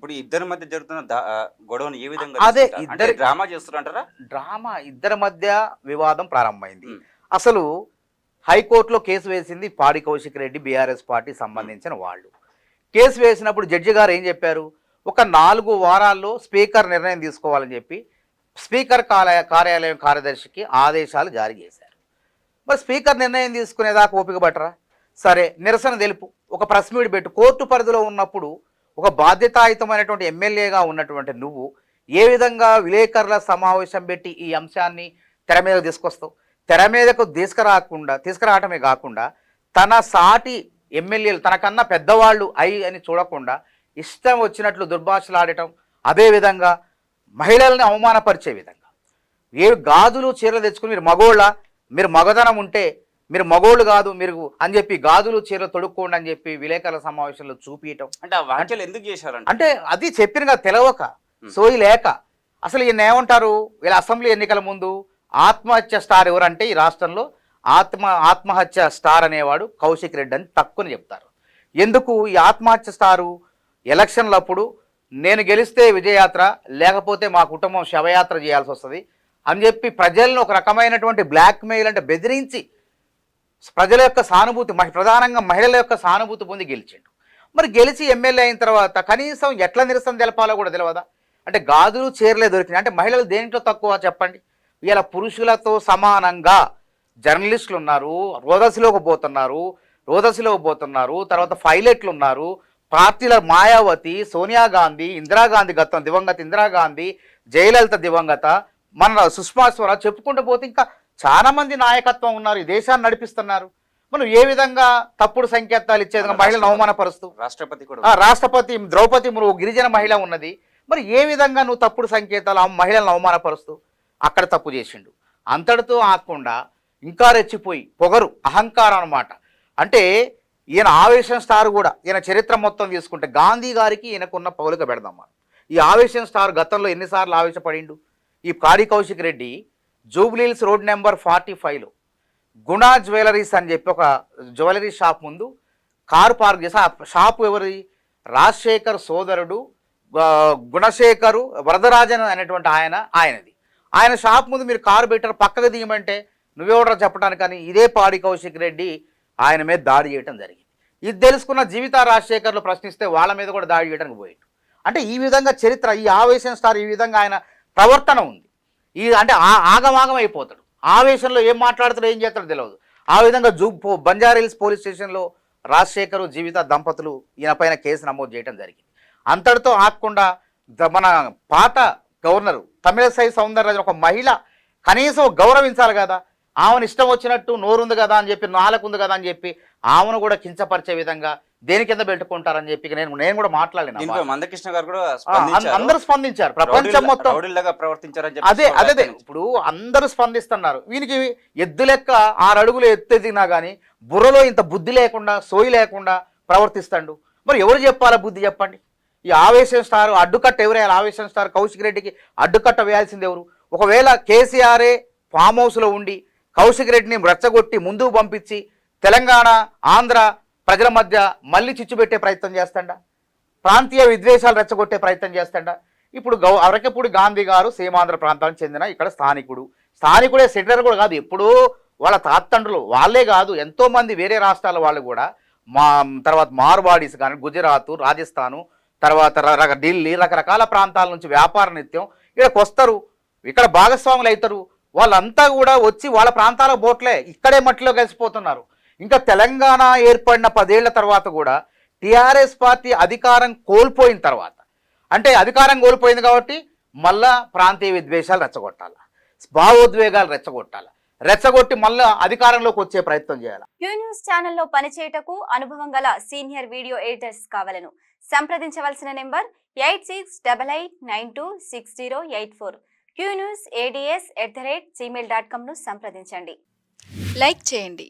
ఇప్పుడు ఇద్దరి మధ్య జరుగుతున్న గొడవను ఏ విధంగా అదే తీసుకుంటారు? అంటే ఇద్దరి డ్రామా చేస్తున్నారంటారా? డ్రామా, ఇద్దరి మధ్య వివాదం ప్రారంభమైంది. ఉమ్, అసలు హైకోర్టులో కేసు వేసింది పాడి కౌశిక్ రెడ్డి బీఆర్ఎస్ పార్టీ ఉమ్, సంబంధించిన వాళ్ళు. కేసు వేసినప్పుడు జడ్జి గారు ఏం చెప్పారు, ఒక 4 వారాల్లో స్పీకర్ నిర్ణయం తీసుకోవాలని చెప్పి స్పీకర్ కార్యాలయం కార్యదర్శికి ఆదేశాలు జారీ చేశారు. మరి స్పీకర్ నిర్ణయం తీసుకునేదాకా ఓపిక పట్టరా? సరే, నిరసన తెలుపు, ఒక ప్రెస్ మీట్ పెట్టు. కోర్టు పరిధిలో ఉన్నప్పుడు ఒక బాధ్యతాయుతమైనటువంటి ఎమ్మెల్యేగా ఉన్నటువంటి నువ్వు ఏ విధంగా విలేకరుల సమావేశం పెట్టి ఈ అంశాన్ని తెర మీద తీసుకొస్తావు? తెర మీదకు తీసుకురావటమే కాకుండా తన సాటి ఎమ్మెల్యేలు తనకన్నా పెద్దవాళ్ళు అని చూడకుండా ఇష్టం వచ్చినట్లు దుర్భాషలు ఆడటం, అదేవిధంగా మహిళల్ని అవమానపరిచే విధంగా ఏ గాజులు చీరలు తెచ్చుకుని మీరు మగధనం ఉంటే మీరు మగోళ్ళు కాదు మీరు అని చెప్పి గాజులు చీరలు తొడుక్కోండి అని చెప్పి విలేకరుల సమావేశంలో చూపించటం. అంటే ఆ వ్యాఖ్యలు ఎందుకు చేశారంటే అంటే అది చెప్పినగా తెలవక సోయి లేక. అసలు ఈయన ఏమంటారు, వీళ్ళ అసెంబ్లీ ఎన్నికల ముందు ఆత్మహత్య స్టార్ ఎవరంటే ఈ రాష్ట్రంలో ఆత్మహత్య స్టార్ అనేవాడు కౌశిక్ రెడ్డి అని తక్కువని చెప్తారు. ఎందుకు ఈ ఆత్మహత్య స్టారు? ఎలక్షన్లప్పుడు నేను గెలిస్తే విజయయాత్ర, లేకపోతే మా కుటుంబం శవయాత్ర చేయాల్సి వస్తుంది అని చెప్పి ప్రజలను ఒక రకమైనటువంటి బ్లాక్మెయిల్ అంటే బెదిరించి ప్రజల యొక్క సానుభూతి, ప్రధానంగా మహిళల యొక్క సానుభూతి పొంది గెలిచిండు. మరి గెలిచి ఎమ్మెల్యే అయిన తర్వాత కనీసం ఎట్లా నిరసన తెలపాలో కూడా తెలియదా? అంటే గాజులు చీరలే దొరికినాయి. అంటే మహిళలు దేంట్లో తక్కువ చెప్పండి? ఇలా పురుషులతో సమానంగా జర్నలిస్టులు ఉన్నారు, రోదసిలోకి పోతున్నారు, తర్వాత పైలట్లు ఉన్నారు, పార్టీల మాయావతి, సోనియా గాంధీ, ఇందిరాగాంధీ గతం దివంగత ఇందిరాగాంధీ, జయలలిత దివంగత, మన సుష్మా స్వరాజ్ చెప్పుకుంటూ పోతే ఇంకా చాలా మంది నాయకత్వం ఉన్నారు, ఈ దేశాన్ని నడిపిస్తున్నారు. మనం ఏ విధంగా తప్పుడు సంకేతాలు ఇచ్చేది మహిళను అవమానపరుస్తూ? రాష్ట్రపతి ద్రౌపది ముర్ము గిరిజన మహిళ ఉన్నది. మరి ఏ విధంగా నువ్వు తప్పుడు సంకేతాలు మహిళలను అవమానపరుస్తూ అక్కడ తప్పు చేసిండు. అంతటితో ఆకుండా ఇంకా రెచ్చిపోయి పొగరు, అహంకారం అన్నమాట. అంటే ఈయన ఆవేశం స్టార్ కూడా, ఈయన చరిత్ర మొత్తం తీసుకుంటే గాంధీ గారికి ఈయనకున్న పౌలిక పెడదాం మనం. ఈ ఆవేశం స్టార్ గతంలో ఎన్నిసార్లు ఆవేశపడిండు? ఈ పాడి కౌశిక్ రెడ్డి జూబ్లీహిల్స్ రోడ్ నెంబర్ 45లో గుణ జ్యువెలరీస్ అని చెప్పి ఒక జ్యువెలరీ షాప్ ముందు కారు పార్క్ చేసి, ఆ షాపు ఎవరి? రాజశేఖర్ సోదరుడు గుణశేఖరు వరదరాజన్ అనేటువంటి ఆయనది. ఆయన షాప్ ముందు మీరు కారు పెట్టారు, పక్కకు తీయమంటే నువ్వెవడరా చెప్పడానికి? కానీ ఇదే పాడి కౌశిక్ రెడ్డి ఆయన మీద దాడి చేయడం జరిగింది. ఇది తెలుసుకున్న జీవిత రాజశేఖర్లు ప్రశ్నిస్తే వాళ్ళ మీద కూడా దాడి చేయడానికి పోయిండు. అంటే ఈ విధంగా చరిత్ర, ఈ ఆవేశం స్టార్ ఈ విధంగా ఆయన ప్రవర్తన ఉంది. అంటే ఆగమాగం అయిపోతాడు. ఆవేశంలో ఏం మాట్లాడతాడో ఏం చేస్తాడో తెలియదు. ఆ విధంగా బంజారాహిల్స్ పోలీస్ స్టేషన్లో రాజశేఖరు జీవిత దంపతులు ఈయన పైన కేసు నమోదు చేయడం జరిగింది. అంతటితో ఆగకుండా మన పాత గవర్నరు తమిళసై సౌందరరాజన్ ఒక మహిళ కనీసం గౌరవించాలి కదా, ఆమెను ఇష్టం వచ్చినట్టు నోరుంది కదా అని చెప్పి, నాలుగుంది కదా అని చెప్పి ఆమెను కూడా కించపరిచే విధంగా దేని కింద పెట్టుకుంటారని చెప్పి నేను కూడా మాట్లాడిన. మందకృష్ణ గారు కూడా అందరూ స్పందించారు, ప్రపంచం మొత్తం ప్రవర్తించారు. అదే ఇప్పుడు అందరూ స్పందిస్తున్నారు. వీనికి ఎద్దు లెక్క 6 అడుగులు ఎత్తెదిగినా కానీ బుర్రలో ఇంత బుద్ధి లేకుండా, సోయి లేకుండా ప్రవర్తిస్తాడు. మరి ఎవరు చెప్పాలా బుద్ధి చెప్పండి? ఈ ఆవేశం స్టార్ అడ్డుకట్ట ఎవరేయాలి? ఆవేశం స్టార్ కౌశిక్ రెడ్డికి అడ్డుకట్ట వేయాల్సింది ఎవరు? ఒకవేళ కేసీఆరే ఫామ్ హౌస్లో ఉండి కౌశిక్ రెడ్డిని రెచ్చగొట్టి ముందుకు పంపించి తెలంగాణ ఆంధ్ర ప్రజల మధ్య మళ్ళీ చిచ్చు పెట్టే ప్రయత్నం చేస్తాడా? ప్రాంతీయ విద్వేషాలు రెచ్చగొట్టే ప్రయత్నం చేస్తాడా? ఇప్పుడు అరకపూడి గాంధీ గారు సీమాంధ్ర ప్రాంతానికి చెందిన ఇక్కడ స్థానికుడే సెటిలర్ కూడా కాదు, ఎప్పుడూ వాళ్ళ తాతండ్రులు వాళ్ళే కాదు, ఎంతోమంది వేరే రాష్ట్రాల వాళ్ళు కూడా తర్వాత మార్వాడీస్ కానీ గుజరాత్, రాజస్థాను, తర్వాత ఢిల్లీ రకరకాల ప్రాంతాల నుంచి వ్యాపార నిత్యం ఇక్కడికి వస్తారు, ఇక్కడ భాగస్వాములు అవుతారు. వాళ్ళంతా కూడా వచ్చి వాళ్ళ ప్రాంతాల బోట్లే ఇక్కడే మట్టిలో కలిసిపోతున్నారు. ఇంకా తెలంగాణ ఏర్పడిన 10 ఏళ్ల తర్వాత కూడా టీఆర్ఎస్ పార్టీ అధికారం కోల్పోయిన తర్వాత, అంటే అధికారం కోల్పోయింది కాబట్టి మళ్ళా ప్రాంతీయ విద్వేషాలు రెచ్చగొట్టాలి, భావోద్వేగాలు రెచ్చగొట్టి మళ్ళా అధికారంలోకి వచ్చే ప్రయత్నం చేయాలి. క్యూ న్యూస్ ఛానల్లో పనిచేయటకు అనుభవం గల సీనియర్ వీడియో ఎడిటర్స్ కావాలను సంప్రదించవలసిన నెంబర్ 8688926084. qnews@gmail.com ను సంప్రదించండి. లైక్ చేయండి,